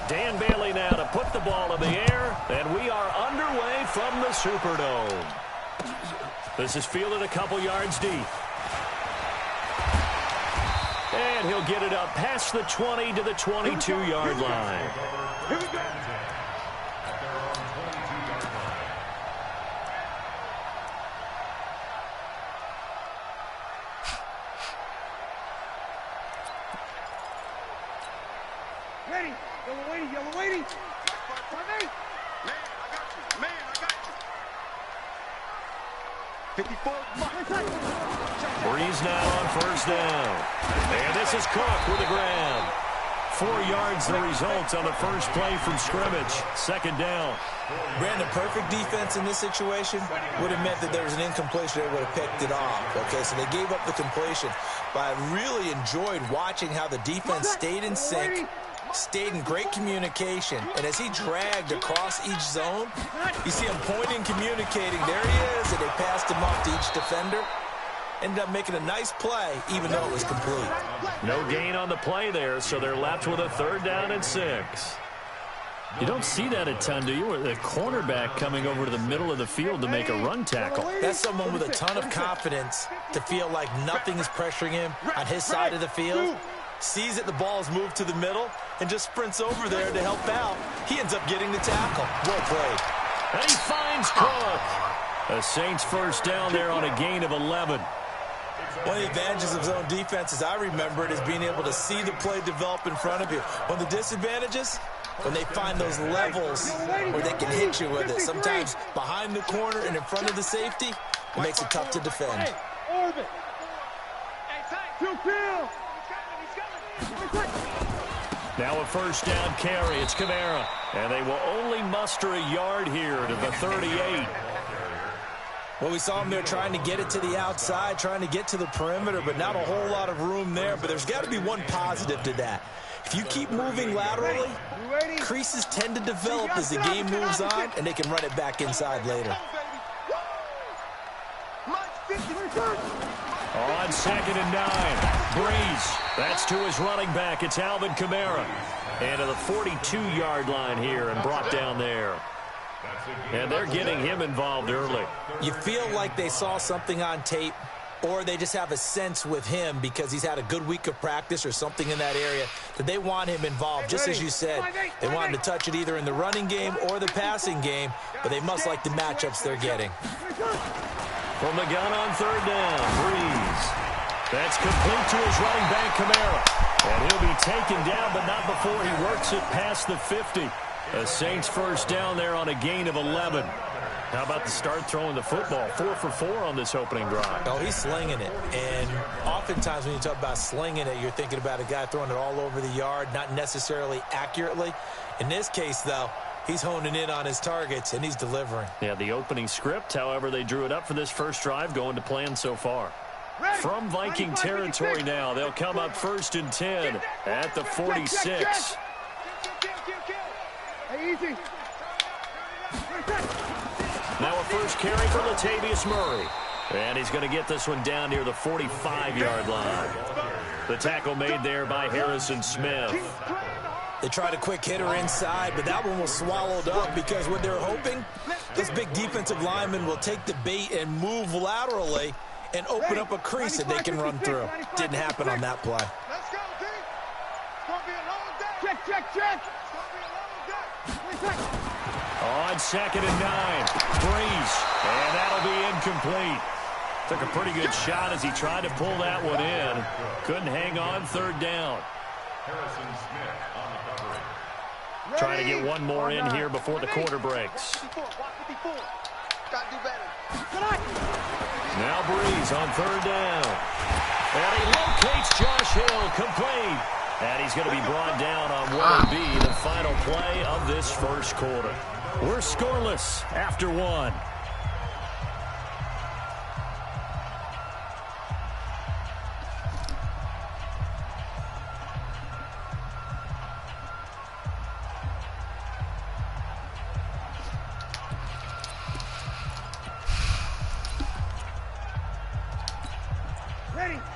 Dan Bailey now to put the ball in the air, and we are underway from the Superdome. This is fielded a couple yards deep. And he'll get it up past the 20 to the 22-yard line. Ready, yellow waiting. Man, I got you. Man, I got you. 54. Breeze now on first down. And this is Cook with a grab. 4 yards the result on the first play from scrimmage. Second down. Brandon, perfect defense in this situation would have meant that there was an incompletion. They would have picked it off. Okay, so they gave up the completion. But I really enjoyed watching how the defense stayed in sync, stayed in great communication, and as he dragged across each zone, you see him pointing, communicating. There he is, and they passed him off to each defender. Ended up making a nice play, even though it was complete. No gain on the play there, so they're left with a 3rd down and 6. You don't see that a ton, do you? With a cornerback coming over to the middle of the field to make a run tackle. That's someone with a ton of confidence to feel like nothing is pressuring him on his side of the field. Sees that the ball is moved to the middle and just sprints over there to help out. He ends up getting the tackle. Well played. And he finds Cook. The Saints first down there on a gain of 11. One of the advantages of zone defense, as I remember it, is being able to see the play develop in front of you. One of the disadvantages, when they find those levels where they can hit you with it, sometimes behind the corner and in front of the safety, it makes it tough to defend. Now a first down carry. It's Kamara. And they will only muster a yard here to the 38. Well, we saw him there trying to get it to the outside, trying to get to the perimeter, but not a whole lot of room there. But there's got to be one positive to that. If you keep moving laterally, creases tend to develop as the game moves on, and they can run it back inside later. On 2nd and 9, Breeze. That's to his running back. It's Alvin Kamara. And to the 42-yard line here and brought down there. And they're getting him involved early. You feel like they saw something on tape, or they just have a sense with him because he's had a good week of practice or something in that area that they want him involved. Just as you said, they want him to touch it either in the running game or the passing game, but they must like the matchups they're getting. From the gun on 3rd down, Breeze. That's complete to his running back, Kamara. And he'll be taken down, but not before he works it past the 50. The Saints first down there on a gain of 11. How about the start throwing the football? 4 for 4 on this opening drive. Oh, he's slinging it. And oftentimes when you talk about slinging it, you're thinking about a guy throwing it all over the yard, not necessarily accurately. In this case, though, he's honing in on his targets, and he's delivering. Yeah, the opening script, however, they drew it up for this first drive, going to plan so far. From Viking territory now, they'll come up 1st and 10 at the 46. Now a first carry for Latavius Murray. And he's going to get this one down near the 45-yard line. The tackle made there by Harrison Smith. They tried a quick hitter inside, but that one was swallowed up because what they're hoping, this big defensive lineman will take the bait and move laterally and open up a crease that they can run through. Didn't happen on that play. Let's go, D. It's going to be a long day. Check. It's going to be a long day. On 2nd and 9, Breeze. And that'll be incomplete. Took a pretty good shot as he tried to pull that one in. Couldn't hang on 3rd down. Trying to get one more in here before the quarter breaks. Now Breeze on 3rd down. And he locates Josh Hill, complete. And he's going to be brought down on what will be the final play of this first quarter. We're scoreless after 1.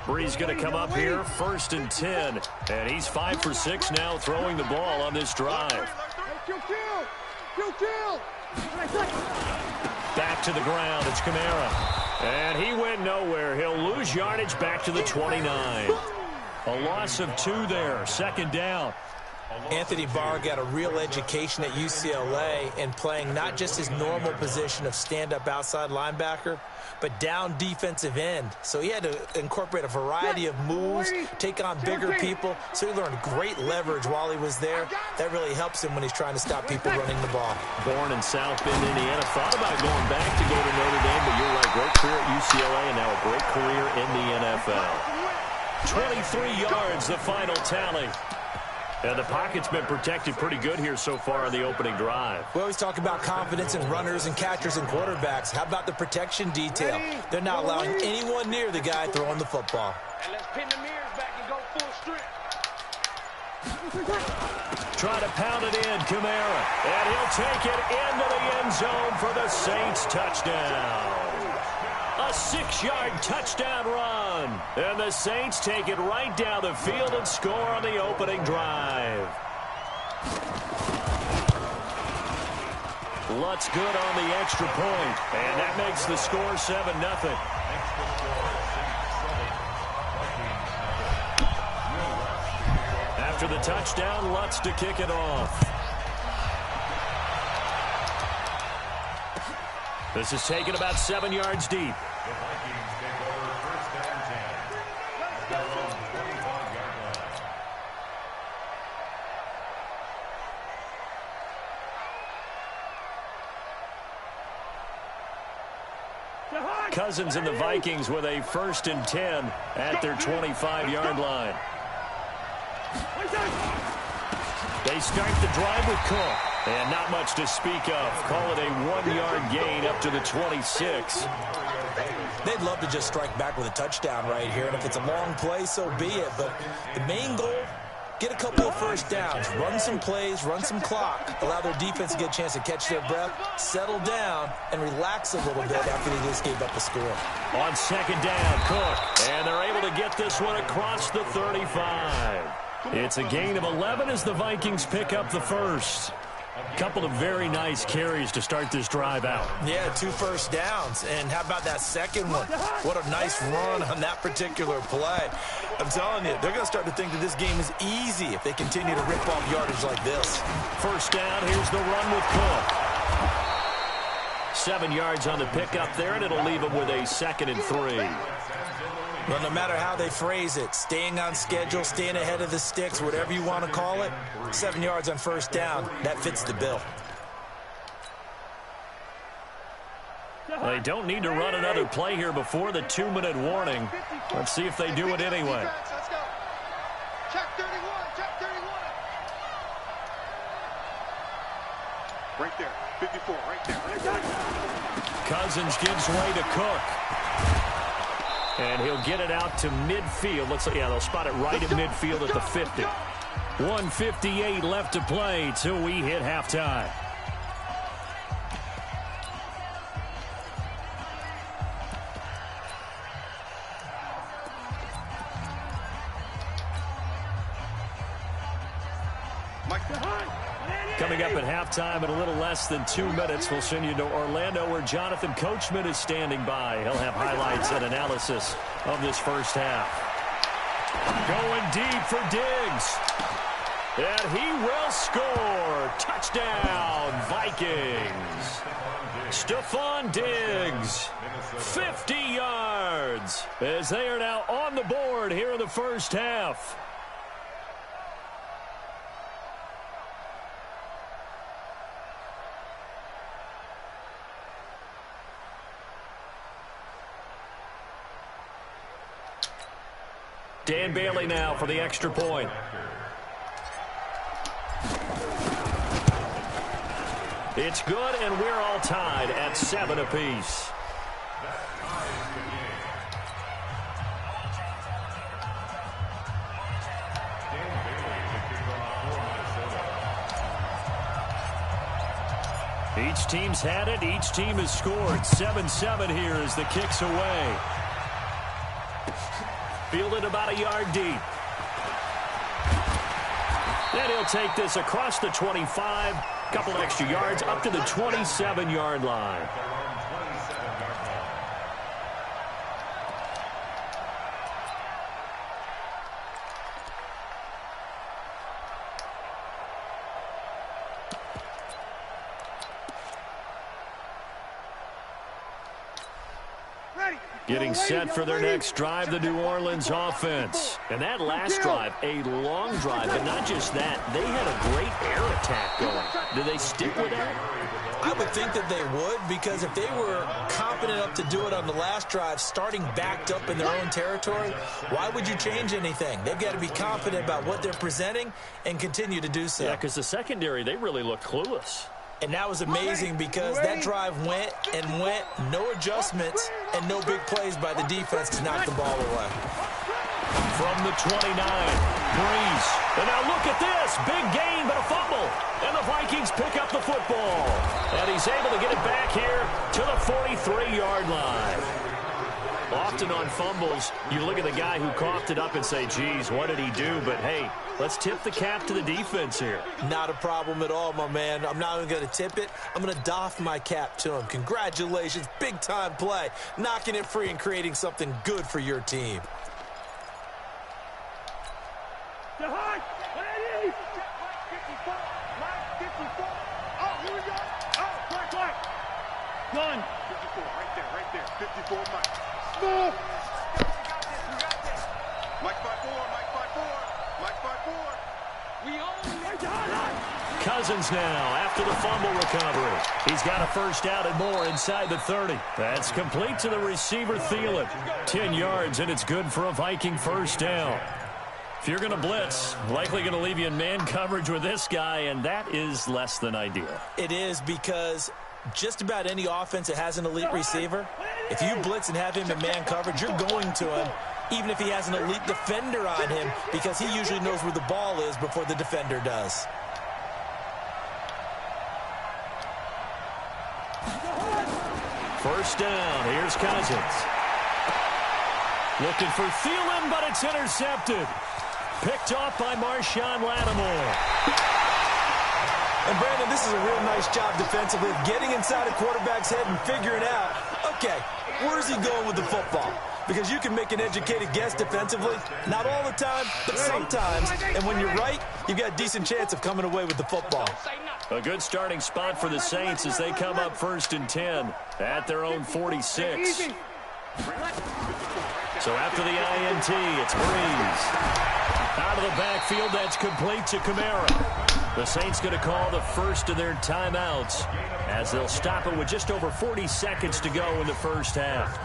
Bree's going to come up here, 1st and 10. And he's 5 for 6 now throwing the ball on this drive. Back to the ground, it's Kamara. And he went nowhere. He'll lose yardage back to the 29. A loss of 2 there, 2nd down. Anthony Barr got a real education at UCLA in playing not just his normal position of stand-up outside linebacker, but down defensive end. So he had to incorporate a variety of moves, take on bigger people. So he learned great leverage while he was there. That really helps him when he's trying to stop people running the ball. Born in South Bend, Indiana. Thought about going back to go to Notre Dame, but you're right, great career at UCLA and now a great career in the NFL. 23 yards, the final tally. And the pocket's been protected pretty good here so far on the opening drive. We always talk about confidence in runners and catchers and quarterbacks. How about the protection detail? They're not allowing anyone near the guy throwing the football. And let's pin the mirrors back and go full strip. Try to pound it in, Kamara. And he'll take it into the end zone for the Saints touchdown. A 6-yard touchdown run. And the Saints take it right down the field and score on the opening drive. Lutz good on the extra point. And that makes the score 7-0. After the touchdown, Lutz to kick it off. This is taken about 7 yards deep. The Vikings take over 1st and 10. Their own 25-yard line. Cousins and the Vikings with a 1st and 10 at their 25-yard line. They start the drive with Cook. And not much to speak of. Call it a 1-yard gain up to the 26. They'd love to just strike back with a touchdown right here. And if it's a long play, so be it. But the main goal, get a couple of first downs. Run some plays, run some clock. Allow their defense to get a chance to catch their breath, settle down, and relax a little bit after they just gave up a score. On 2nd down, Cook. And they're able to get this one across the 35. It's a gain of 11 as the Vikings pick up the first. Couple of very nice carries to start this drive out. Yeah, 2 first downs. And how about that second one? What a nice run on that particular play. I'm telling you, they're going to start to think that this game is easy if they continue to rip off yardage like this. 1st down, here's the run with Cook. 7 yards on the pickup there, and it'll leave them with a 2nd and 3. Well, no matter how they phrase it, staying on schedule, staying ahead of the sticks, whatever you want to call it, 7 yards on 1st down, that fits the bill. They don't need to run another play here before the 2-minute warning. Let's see if they do it anyway. Let's go. Check 31, check 31. Right there, 54, right there. Cousins gives way to Cook. And he'll get it out to midfield. They'll spot it right at midfield at the 50. 1:58 left to play till we hit halftime. Coming up at halftime in a little less than 2 minutes, we'll send you to Orlando where Jonathan Coachman is standing by. He'll have highlights and analysis of this first half. Going deep for Diggs. And he will score. Touchdown, Vikings. Stephon Diggs, 50 yards, as they are now on the board here in the first half. Dan Bailey now for the extra point. It's good, and we're all tied at 7 apiece. Each team's had it. Each team has scored. 7-7 here as the kick's away. fielded about a yard deep. And he'll take this across the 25, couple extra yards up to the 27-yard line. Getting set for their next drive, the New Orleans offense. And that last drive, a long drive, but not just that. They had a great air attack going. Do they stick with that? I would think that they would, because if they were confident enough to do it on the last drive, starting backed up in their own territory, why would you change anything? They've got to be confident about what they're presenting and continue to do so. Yeah, because the secondary, they really looked clueless. And that was amazing because that drive went and went, no adjustments, and no big plays by the defense to knock the ball away. From the 29, Breeze. And now look at this. Big gain, but a fumble. And the Vikings pick up the football. And he's able to get it back here to the 43-yard line. Often on fumbles, you look at the guy who coughed it up and say, geez, what did he do? But, hey, let's tip the cap to the defense here. Not a problem at all, my man. I'm not even going to tip it. I'm going to doff my cap to him. Congratulations. Big-time play. Knocking it free and creating something good for your team. Done. 54, right there. 54, Mike. Move. You got this. Mike 5-4, Mike 5-4, Mike 5-4. We own it. Cousins now after the fumble recovery. He's got a first down and more inside the 30. That's complete to the receiver, Thielen. 10 yards, and it's good for a Viking first down. If you're going to blitz, likely going to leave you in man coverage with this guy, and that is less than ideal. It is, because just about any offense that has an elite receiver, if you blitz and have him in man coverage, you're going to him, even if he has an elite defender on him, because he usually knows where the ball is before the defender does. First down, here's Cousins. Looking for Thielen, but it's intercepted. Picked off by Marshawn Lattimore. And, Brandon, this is a real nice job defensively of getting inside a quarterback's head and figuring out, okay, where's he going with the football? Because you can make an educated guess defensively. Not all the time, but sometimes. And when you're right, you've got a decent chance of coming away with the football. A good starting spot for the Saints as they come up 1st and 10 at their own 46. So after the INT, it's Breeze. Out of the backfield, that's complete to Kamara. The Saints going to call the first of their timeouts as they'll stop it with just over 40 seconds to go in the first half.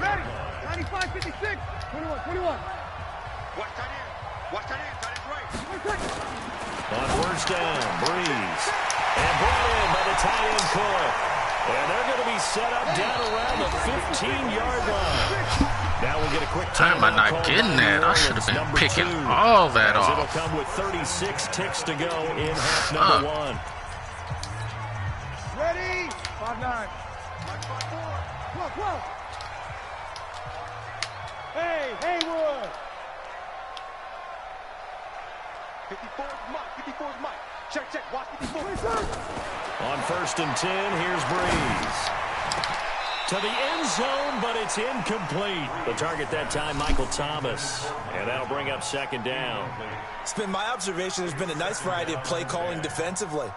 Ready. 95, 56. 21. Watch tight end. Watch tight end. Tight end right. On first down, Breeze. And brought in by the tight end Coy. And they're going to be set up down around the 15-yard line. Now we'll get a quick time. How am I not getting that? I should have been picking all that off. It'll come with 36 ticks to go in half number one. Ready? 5-9. Mike 5-4. Whoa. Hey, Haywood. 54's Mike. 54's Mike. Check. Watch 54. On 1st and 10, here's Breeze. To the end zone, but it's incomplete. The target that time, Michael Thomas. And that'll bring up 2nd down. It's been my observation there's been a nice variety of play calling defensively.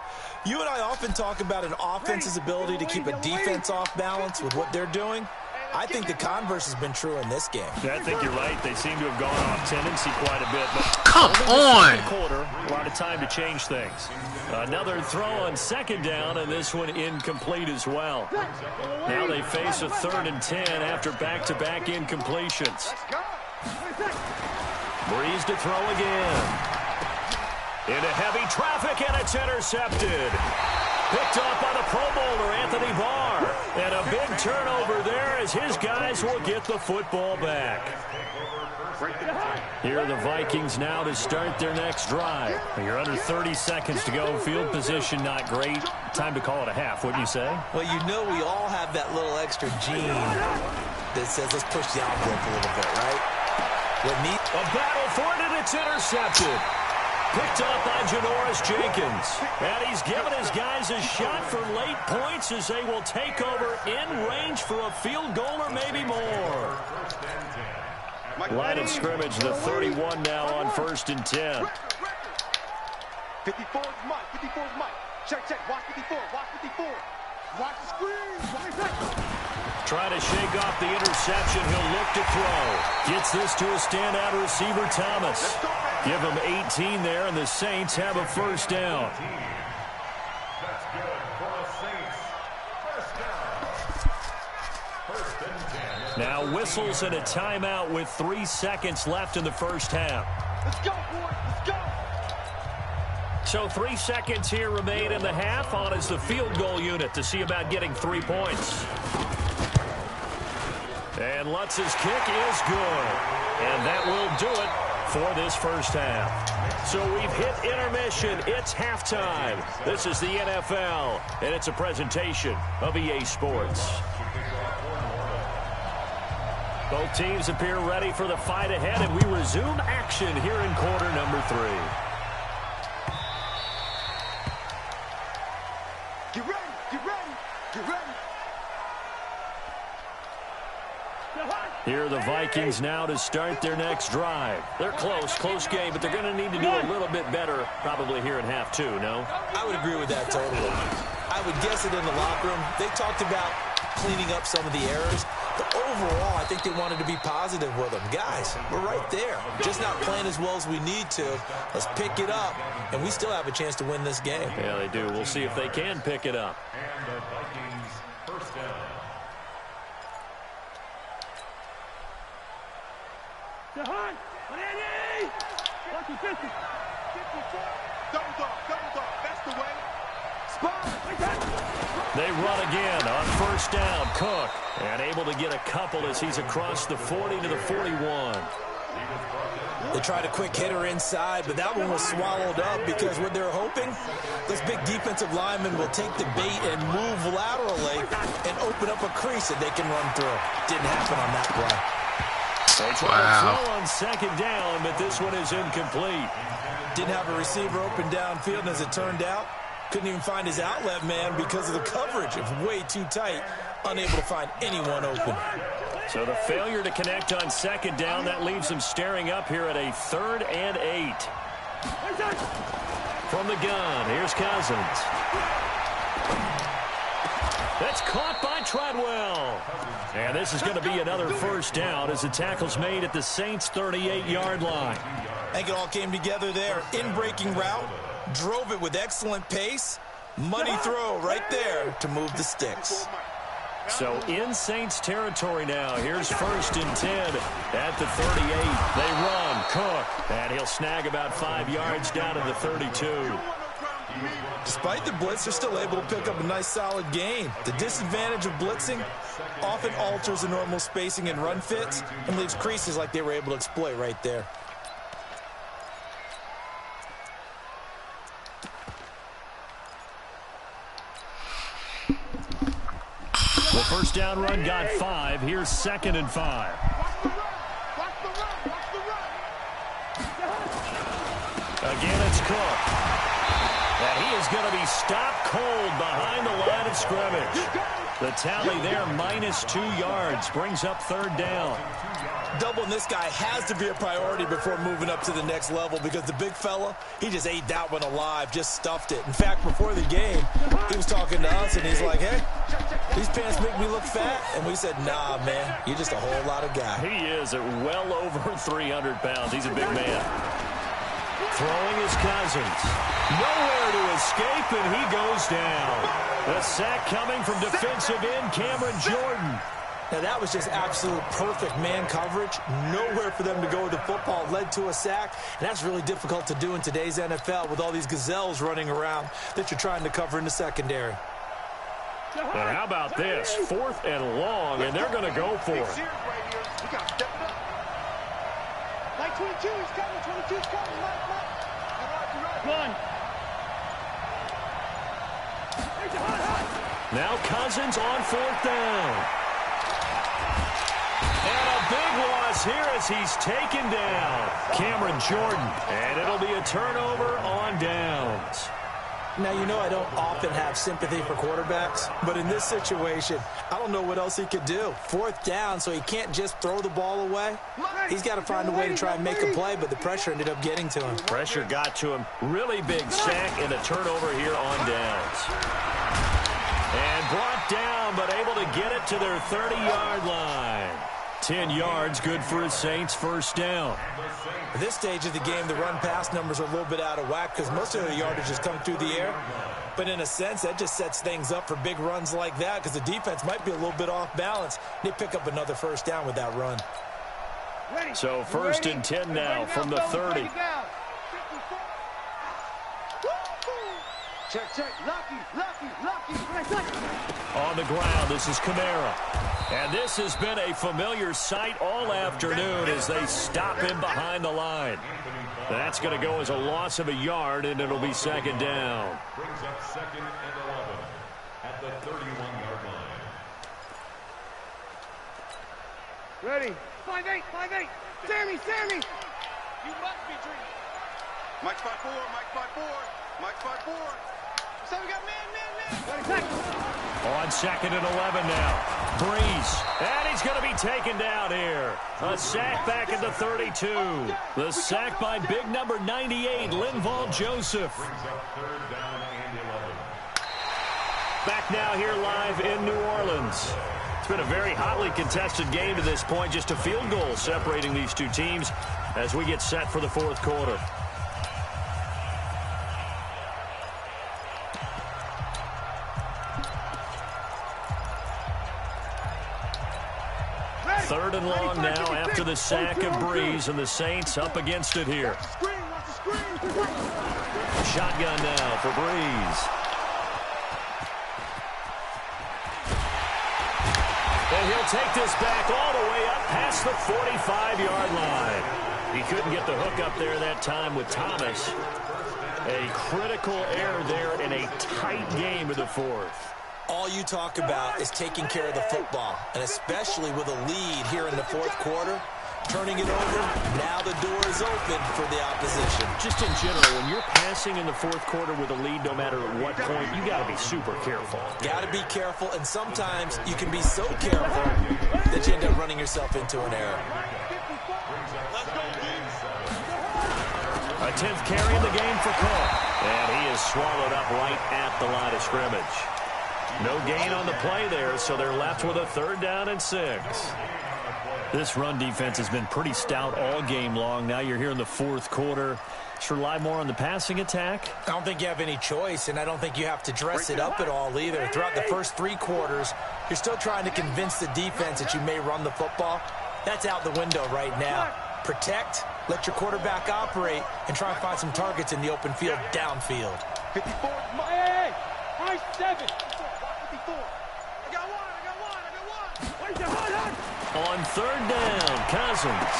You and I often talk about an offense's ability to keep a defense off balance with what they're doing. I think the converse has been true in this game. I think you're right. They seem to have gone off tendency quite a bit. But come on! Quarter, a lot of time to change things. Another throw on 2nd down, and this one incomplete as well. Now they face a 3rd and 10 after back-to-back incompletions. Breeze to throw again. Into heavy traffic, and it's intercepted. Picked off by the Pro Bowler, Anthony Barr. And a big turnover there as his guys will get the football back. Here are the Vikings now to start their next drive. You're under 30 seconds to go. Field position not great. Time to call it a half, wouldn't you say? Well, you know we all have that little extra gene that says let's push the envelope a little bit, right? A battle for it, and it's intercepted. Picked up by Janoris Jenkins. And he's given his guys a shot for late points as they will take over in range for a field goal or maybe more. Line of scrimmage, the 31 now on 1st and 10. 54 is Mike. 54 is Mike. Check. Watch 54. Watch 54. Watch the screen. Trying to shake off the interception. He'll look to throw. Gets this to a standout receiver, Thomas. Give him 18 there, and the Saints have a first down. Now whistles and a timeout with 3 seconds left in the first half. Let's go, boys. Let's go. So 3 seconds here remain in the half. On is the field goal unit to see about getting 3 points. And Lutz's kick is good. And that will do it for this first half. So we've hit intermission. It's halftime. This is the NFL, and it's a presentation of EA Sports. Both teams appear ready for the fight ahead, and we resume action here in quarter number 3. Get ready. Get ready. Get ready. Here are the Vikings now to start their next drive. They're close game, but they're going to need to do a little bit better probably here in half 2, no? I would agree with that totally. I would guess it in the locker room. They talked about cleaning up some of the errors, but overall, I think they wanted to be positive with them. Guys, we're right there. Just not playing as well as we need to. Let's pick it up, and we still have a chance to win this game. Yeah, they do. We'll see if they can pick it up. And the Vikings first down. Double dog. That's the way. Spot. They run again on first down. Cook, and able to get a couple as he's across the 40 to the 41. They tried a quick hitter inside, but that one was swallowed up because what they're hoping, this big defensive lineman will take the bait and move laterally and open up a crease that they can run through. Didn't happen on that play. They try to throw on second down, but this one is incomplete. Didn't have a receiver open downfield, and as it turned out, couldn't even find his outlet man because of the coverage. It was way too tight, unable to find anyone open. So the failure to connect on second down, that leaves him staring up here at a 3rd and 8. From the gun, here's Cousins. That's caught by Treadwell. And this is going to be another first down as the tackle's made at the Saints' 38-yard line. I think it all came together there. In-breaking route, drove it with excellent pace. Money throw right there to move the sticks. So in Saints territory now. Here's 1st and 10 at the 38. They run. Cook. And he'll snag about 5 yards down to the 32. Despite the blitz, they're still able to pick up a nice solid gain. The disadvantage of blitzing often alters the normal spacing and run fits and leaves creases like they were able to exploit right there. The first down run got 5. Here's 2nd and 5. Again, it's Cook. And he is going to be stopped cold behind the line of scrimmage. The tally there, -2 yards, brings up 3rd down. Doubling this guy has to be a priority before moving up to the next level because the big fella, he just ate that one alive, just stuffed it. In fact, before the game, he was talking to us, and he's like, hey, these pants make me look fat. And we said, nah, man, you're just a whole lot of guy. He is at well over 300 pounds. He's a big man. Throwing his Cousins. Nowhere to escape, and he goes down. The sack coming from defensive end Cameron Jordan. Now, that was just absolute perfect man coverage. Nowhere for them to go with the football. Led to a sack, and that's really difficult to do in today's NFL with all these gazelles running around that you're trying to cover in the secondary. And how about this? 4th and long, and they're going to go for it. We got to step it up. Like 22, he's coming. 22's coming. Run. Now Cousins on 4th down. And a big loss here as he's taken down. Cameron Jordan. And it'll be a turnover on downs. Now, you know I don't often have sympathy for quarterbacks, but in this situation, I don't know what else he could do. 4th down, so he can't just throw the ball away. He's got to find a way to try and make a play, but the pressure ended up getting to him. Pressure got to him. Really big sack and a turnover here on downs. And brought down, but able to get it to their 30-yard line. 10 yards, good for his Saints' 1st down. At this stage of the game, the run-pass numbers are a little bit out of whack because most of the yardage has come through the air. But in a sense, that just sets things up for big runs like that because the defense might be a little bit off balance. They pick up another 1st down with that run. So 1st and 10 now from the 30. Check. Lucky. On the ground, this is Kamara. And this has been a familiar sight all afternoon as they stop him behind the line. That's going to go as a loss of a yard, and it'll be 2nd down. Brings up 2nd and 11 at the 31-yard line. Ready. 5-8. Sammy. You must be dreaming. Mike 5-4. Mike 5-4. So we got man. On 2nd and 11 now. Breeze. And he's going to be taken down here. A sack back at the 32. The sack by big number 98, Linval Joseph. Brings up 3rd down and 11. Back now here live in New Orleans. It's been a very hotly contested game to this point. Just a field goal separating these two teams as we get set for the 4th quarter. Third and long now after the sack of Breeze, and the Saints up against it here. Shotgun now for Breeze. And he'll take this back all the way up past the 45-yard line. He couldn't get the hook up there that time with Thomas. A critical error there in a tight game of the 4th. All you talk about is taking care of the football, and especially with a lead here in the 4th quarter, turning it over, now the door is open for the opposition. Just in general, when you're passing in the 4th quarter with a lead, no matter at what point, you got to be super careful. Got to be careful, and sometimes you can be so careful that you end up running yourself into an error. A 10th carry in the game for Cook, and he is swallowed up right at the line of scrimmage. No gain on the play there, so they're left with a 3rd down and 6. This run defense has been pretty stout all game long. Now you're here in the 4th quarter. Just rely more on the passing attack. I don't think you have any choice, and I don't think you have to dress it up at all either. Throughout the first 3 quarters, you're still trying to convince the defense that you may run the football. That's out the window right now. Protect, let your quarterback operate, and try and find some targets in the open field downfield. 54. Hey, 7. On 3rd down, Cousins.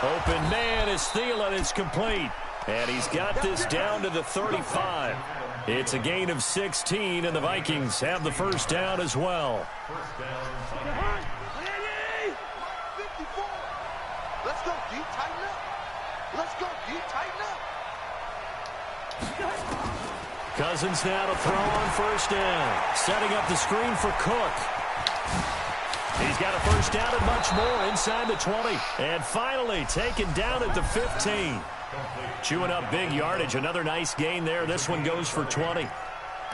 Open man is Thielen. It's complete. And he's got this down to the 35. It's a gain of 16, and the Vikings have the 1st down as well. 1st down. 54. Let's go, D. Tighten up. Let's go, D. Tighten up. Cousins now to throw on 1st down. Setting up the screen for Cook. He's got a 1st down and much more inside the 20. And finally taken down at the 15. Chewing up big yardage. Another nice gain there. This one goes for 20.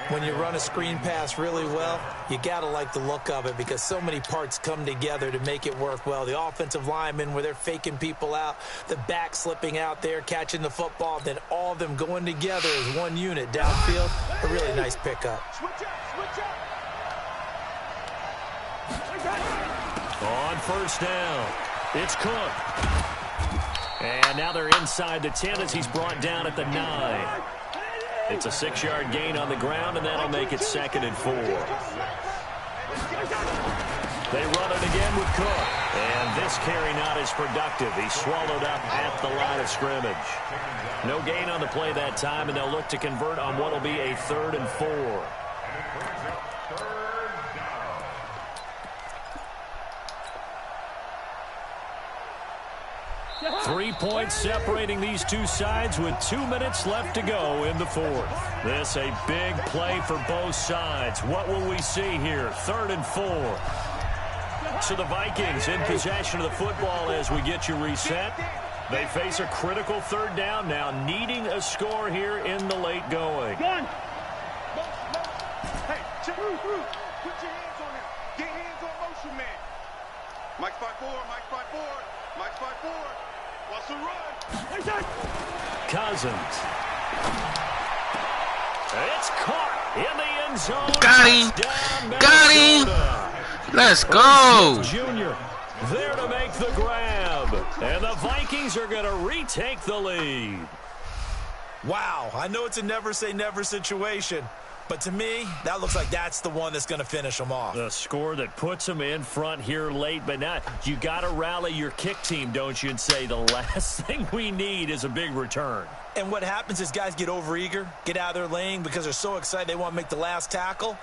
When you run a screen pass really well, you got to like the look of it because so many parts come together to make it work well. The offensive linemen where they're faking people out, the back slipping out there, catching the football, then all of them going together as one unit downfield. A really nice pickup. Switch up. On 1st down, it's Cook. And now they're inside the 10 as he's brought down at the 9. It's a 6-yard gain on the ground, and that'll make it 2nd and 4. They run it again with Cook. And this carry not as productive. He's swallowed up at the line of scrimmage. No gain on the play that time, and they'll look to convert on what will be a 3rd and 4. 3 points separating these two sides with 2 minutes left to go in the 4th. This a big play for both sides. What will we see here? 3rd and 4. So the Vikings in possession of the football as we get you reset. They face a critical 3rd down now, needing a score here in the late going. One. Hey, put your hands on him. Get hands on motion, man. Mike 5-4, Mike 5-4, Mike 5-4. Watch the run. Cousins. It's caught in the end zone. Got him. Let's go. Junior there to make the grab. And the Vikings are going to retake the lead. Wow, I know it's a never say never situation, but to me, that looks like that's the one that's going to finish them off. The score that puts them in front here late, but not. You got to rally your kick team, don't you, and say the last thing we need is a big return. And what happens is guys get overeager, get out of their lane because they're so excited they want to make the last tackle.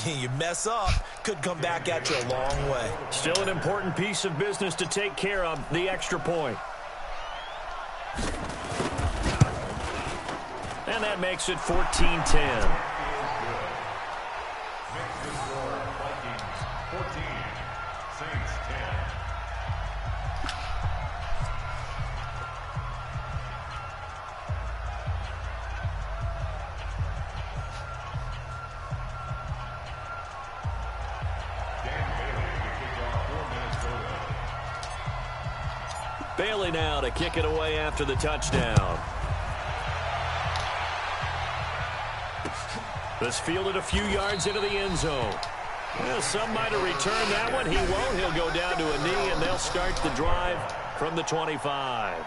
You mess up, could come back at you a long way. Still an important piece of business to take care of, the extra point. And that makes it 14-10. Bailey now to kick it away after the touchdown. This fielded a few yards into the end zone. Well, some might have returned that one. He won't. He'll go down to a knee, and they'll start the drive from the 25.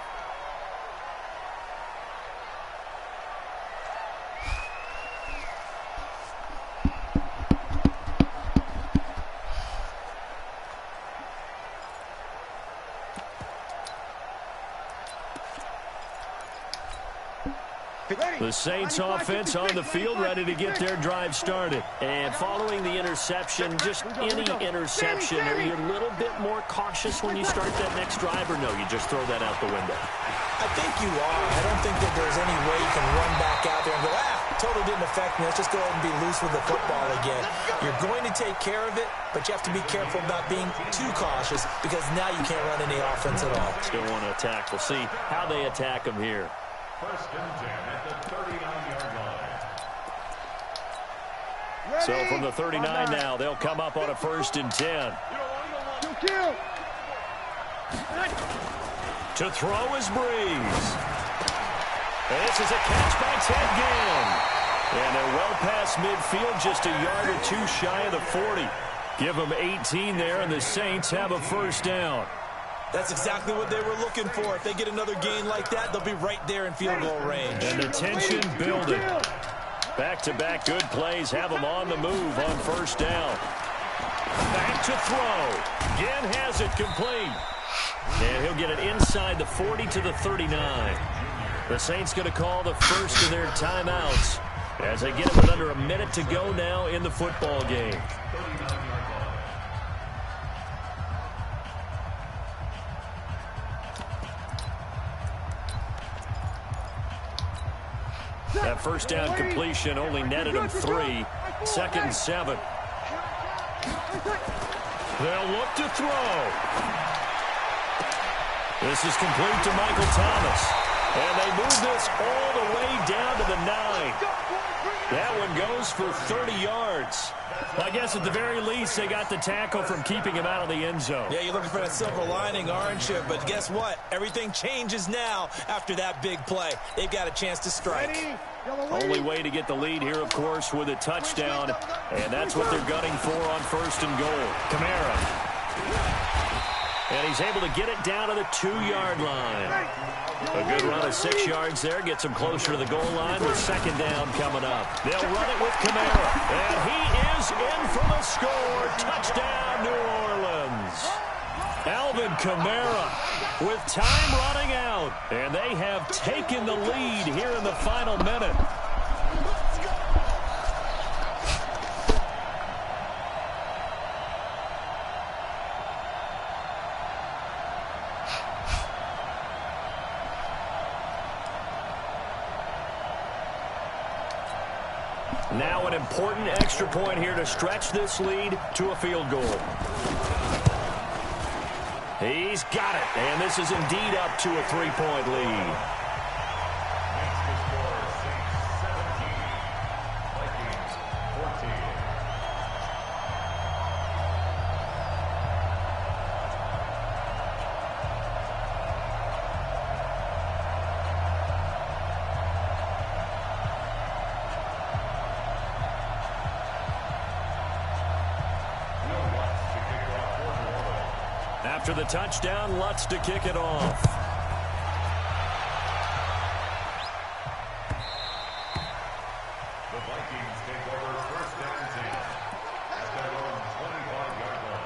The Saints offense on the field, ready to get their drive started. And following the interception, just any interception, are you a little bit more cautious when you start that next drive, or no, you just throw that out the window? I think you are. I don't think that there's any way you can run back out there and go, totally didn't affect me. Let's just go ahead and be loose with the football again. You're going to take care of it, but you have to be careful about being too cautious because now you can't run any offense at all. Still want to attack. We'll see how they attack them here. 1st and 10 at the 39-yard line. So from the 39 now, they'll come up on a 1st and 10. To throw is Breeze. This is a catch by Ted Ginn. And they're well past midfield, just a yard or two shy of the 40. Give them 18 there, and the Saints have a 1st down. That's exactly what they were looking for. If they get another gain like that, they'll be right there in field goal range. And the tension building. Back-to-back good plays have them on the move on 1st down. Back to throw. Ginn has it complete. And he'll get it inside the 40 to the 39. The Saints going to call the first of their timeouts as they get it with under a minute to go now in the football game. That 1st down completion only netted them 3. 2nd and 7. They'll look to throw. This is complete to Michael Thomas. And they move this all the way down to the 9. That one goes for 30 yards. Well, I guess at the very least, they got the tackle from keeping him out of the end zone. Yeah, you're looking for that silver lining, aren't you? But guess what? Everything changes now after that big play. They've got a chance to strike. Only way to get the lead here, of course, with a touchdown. And that's what they're gunning for on 1st and goal. Kamara. And he's able to get it down to the 2-yard line. A good run of 6 yards there. Gets him closer to the goal line with second down coming up. They'll run it with Kamara. And he is in for the score. Touchdown, New Orleans. Alvin Kamara with time running out. And they have taken the lead here in the final minute. Now an important extra point here to stretch this lead to a field goal. He's got it, and this is indeed up to a 3-point lead. Makes the score Saints 17, Vikings 14. After the touchdown, Lutz to kick it off. The Vikings take over first down 10 at their own 25-yard line.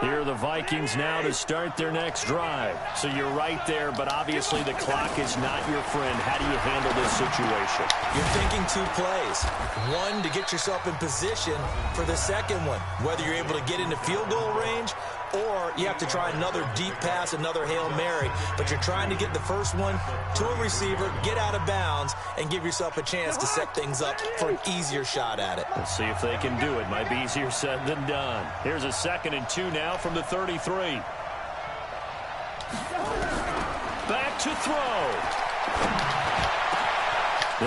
Here are the Vikings now to start their next drive. So you're right there, but obviously the clock is not your friend. How do you handle this situation? You're thinking 2 plays. One, to get yourself in position for the second one, whether you're able to get into field goal range or you have to try another deep pass, another Hail Mary, but you're trying to get the first one to a receiver, get out of bounds, and give yourself a chance to set things up for an easier shot at it. Let's see if they can do it. Might be easier said than done. Here's a 2nd and 2 now from the 33. Back to throw.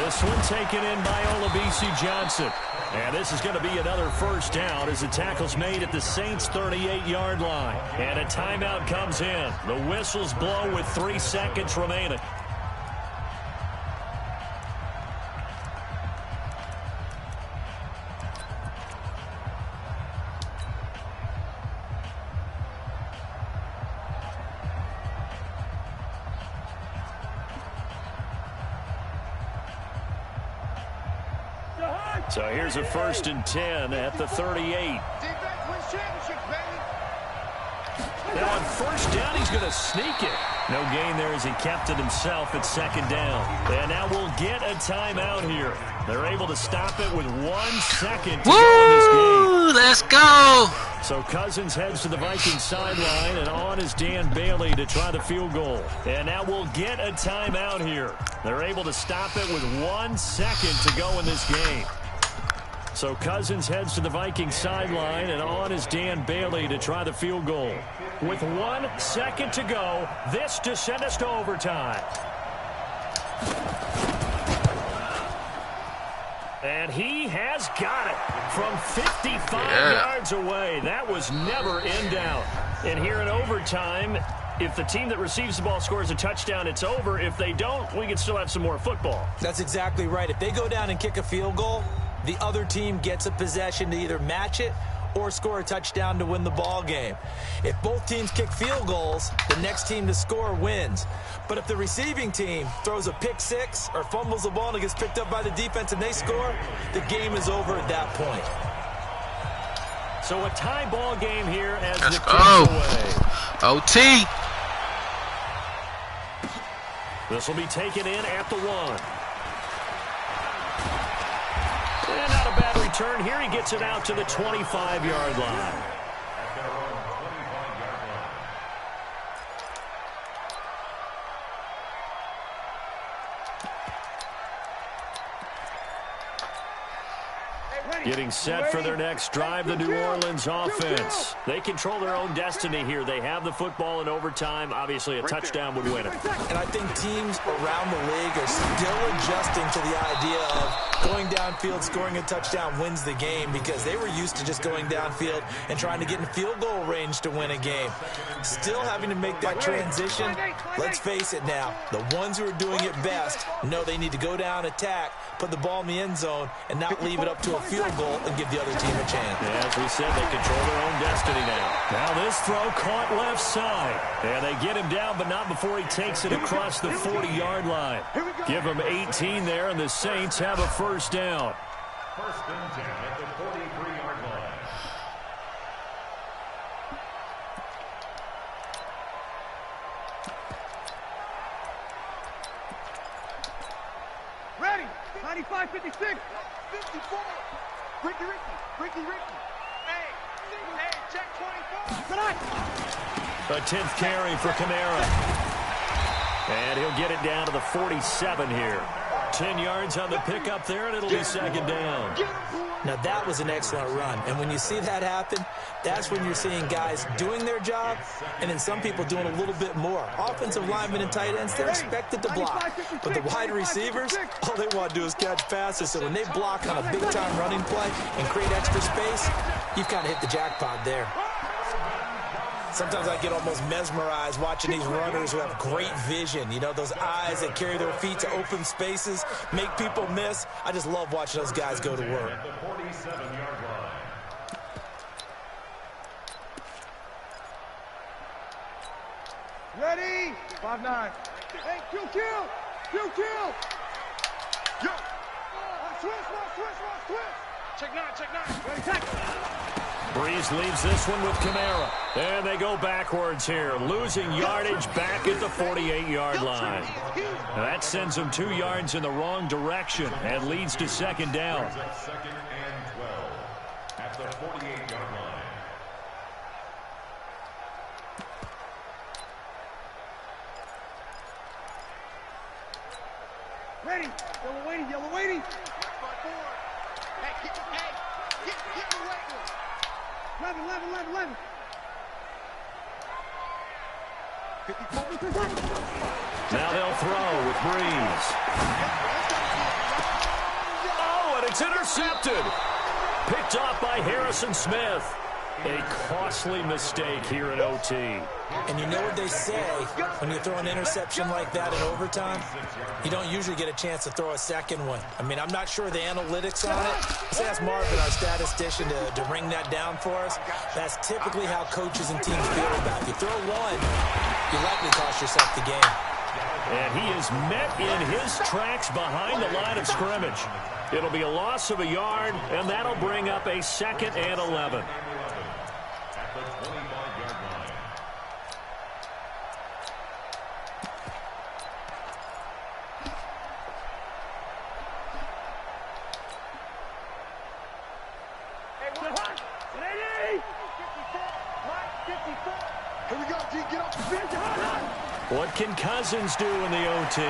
This one taken in by Olabisi Johnson. And this is going to be another first down as the tackle's made at the Saints' 38-yard line. And a timeout comes in. The whistles blow with 3 seconds remaining. So here's a 1st and 10 at the 38. Defense wins championships, baby. Now on first down, he's going to sneak it. No gain there as he kept it himself at 2nd down. And now we'll get a timeout here. They're able to stop it with 1 second to go in this game. Let's go. So Cousins heads to the Vikings sideline, and on is Dan Bailey to try the field goal. And now we'll get a timeout here. They're able to stop it with 1 second to go in this game. So Cousins heads to the Vikings sideline, and on is Dan Bailey to try the field goal. With 1 second to go, this to send us to overtime. And he has got it from 55 yards away. That was never in doubt. And here in overtime, if the team that receives the ball scores a touchdown, it's over. If they don't, we can still have some more football. That's exactly right. If they go down and kick a field goal, the other team gets a possession to either match it or score a touchdown to win the ball game. If both teams kick field goals, the next team to score wins. But if the receiving team throws a pick six or fumbles the ball and it gets picked up by the defense and they score, the game is over at that point. So a tie ball game here as Let's the go. away. OT. This will be taken in at the 1. And not a bad return here. He gets it out to the 25-yard line. At their own 25-yard line. Getting set for their next drive, the New Orleans offense. They control their own destiny here. They have the football in overtime. Obviously, a touchdown would win it. And I think teams around the league are still adjusting to the idea of going downfield, scoring a touchdown wins the game because they were used to just going downfield and trying to get in field goal range to win a game. Still having to make that transition. Let's face it now, the ones who are doing it best know they need to go down, attack, put the ball in the end zone, and not leave it up to a field goal and give the other team a chance. Yeah, as we said, they control their own destiny now. Now this throw caught left side. And they get him down, but not before he takes it across the 40-yard line. Give him 18 there, and the Saints have a first down. First and 10 at the 43-yard line. Ready. 95, 56. 54. Ricky. Hey, check 24. Tonight. A 10th carry for Kamara. And he'll get it down to the 47 here. 10 yards on the pickup there, and it'll be second down. Now, that was an excellent run. And when you see that happen, that's when you're seeing guys doing their job and then some people doing a little bit more. Offensive linemen and tight ends, they're expected to block. But the wide receivers, all they want to do is catch passes. So when they block on a big-time running play and create extra space, you've kind of hit the jackpot there. Sometimes I get almost mesmerized watching these runners who have great vision. You know, those eyes that carry their feet to open spaces, make people miss. I just love watching those guys go to work. At the 47-yard line. Ready. 5-9. Hey, Q. Yo. Switch. Check 9. Ready, tackle. Breeze leaves this one with Kamara. And they go backwards here, losing yardage back at the 48-yard line. Now that sends them 2 yards in the wrong direction and leads to second down. Second and 12 at the 48-yard line. Ready. Yellow waiting. 5-4. Hey, get the wait. 11. 54. Now they'll throw with Breeze. Oh, and it's intercepted. Picked off by Harrison Smith. A costly mistake here in OT. And you know what they say when you throw an interception like that in overtime? You don't usually get a chance to throw a second one. I mean, I'm not sure the analytics on it. Let's ask Marvin, our statistician, to ring that down for us. That's typically how coaches and teams feel about it. You throw one, you likely cost yourself the game. And he is met in his tracks behind the line of scrimmage. It'll be a loss of a yard, and that'll bring up a 2nd and 11. At the 25-yard line. Here we go, G. Get up. What can Cousins do in the OT?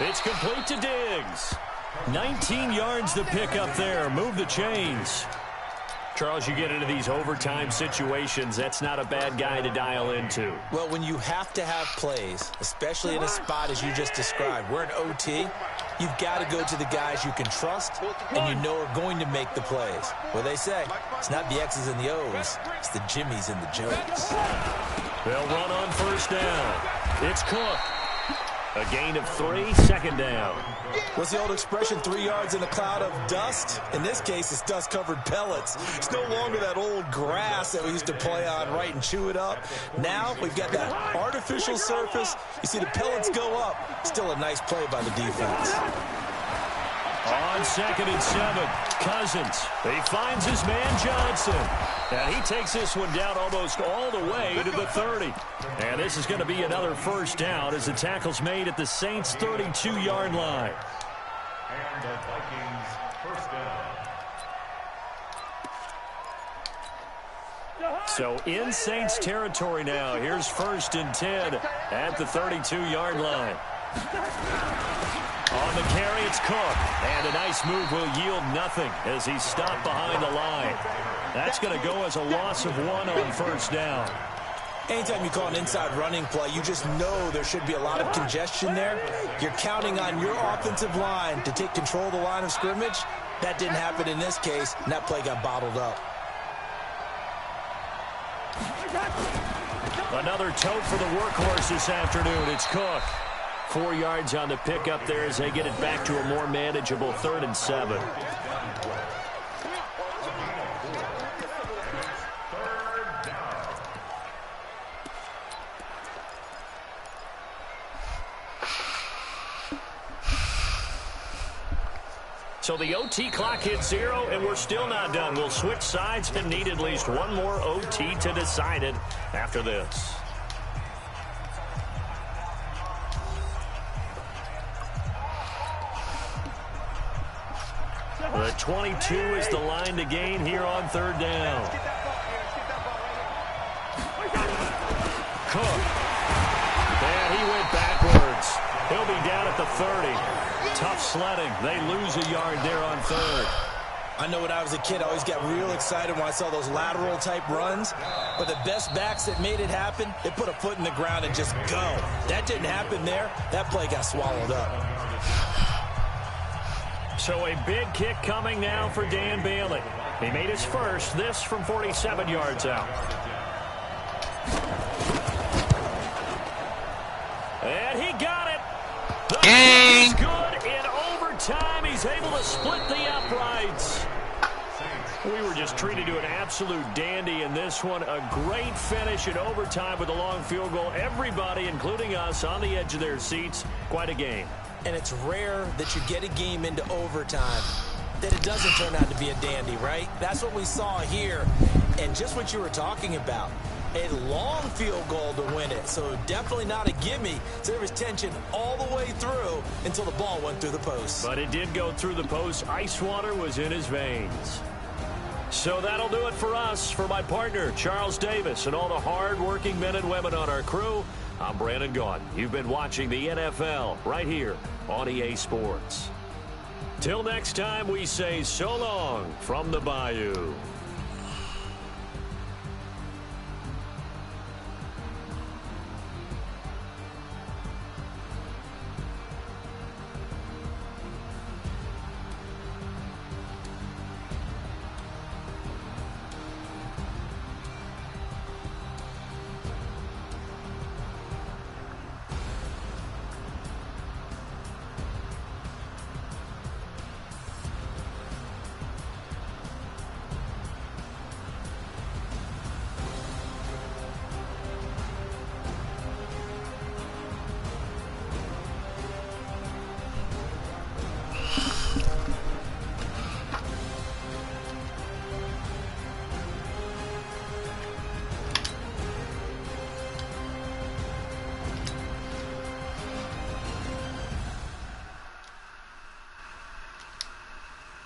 It's complete to Diggs. 19 yards to pick up there. Move the chains. Charles, you get into these overtime situations, that's not a bad guy to dial into. Well, when you have to have plays, especially in a spot as you just described, we're in OT, you've got to go to the guys you can trust and you know are going to make the plays. Well, they say, it's not the X's and the O's, it's the Jimmies and the Joes. They'll run on first down. It's Cook. A gain of 3, 2nd down. What's the old expression, 3 yards in a cloud of dust? In this case, it's dust-covered pellets. It's no longer that old grass that we used to play on, right, and chew it up. Now we've got that artificial surface. You see the pellets go up. Still a nice play by the defense. On 2nd and 7, Cousins. He finds his man Johnson. And he takes this one down almost all the way to the 30. And this is going to be another first down as the tackle's made at the Saints' 32-yard line. And the Vikings first down. So in Saints territory now. Here's 1st and 10 at the 32-yard line. On the carry, it's Cook. And a nice move will yield nothing as he's stopped behind the line. That's going to go as a loss of 1 on first down. Anytime you call an inside running play, you just know there should be a lot of congestion there. You're counting on your offensive line to take control of the line of scrimmage. That didn't happen in this case, and that play got bottled up. Another tote for the workhorse this afternoon. It's Cook. 4 yards on the pickup there as they get it back to a more manageable 3rd and 7. So the OT clock hits 0, and we're still not done. We'll switch sides and need at least one more OT to decide it after this. The 22 is the line to gain here on 3rd down. Cook. And he went backwards. He'll be down at the 30. Tough sledding. They lose a yard there on 3rd. I know when I was a kid, I always got real excited when I saw those lateral type runs. But the best backs that made it happen, they put a foot in the ground and just go. That didn't happen there. That play got swallowed up. So a big kick coming now for Dan Bailey. He made his first, this from 47 yards out. And he got it. The kick is good in overtime. He's able to split the uprights. We were just treated to an absolute dandy in this one. A great finish in overtime with a long field goal. Everybody, including us, on the edge of their seats. Quite a game. And it's rare that you get a game into overtime that it doesn't turn out to be a dandy, right? That's what we saw here. And just what you were talking about, a long field goal to win it. So definitely not a gimme. So there was tension all the way through until the ball went through the post. But it did go through the post. Ice water was in his veins. So that'll do it for us. For my partner, Charles Davis, and all the hard-working men and women on our crew, I'm Brandon Gaudin. You've been watching the NFL right here on EA Sports. Till next time, we say so long from the Bayou.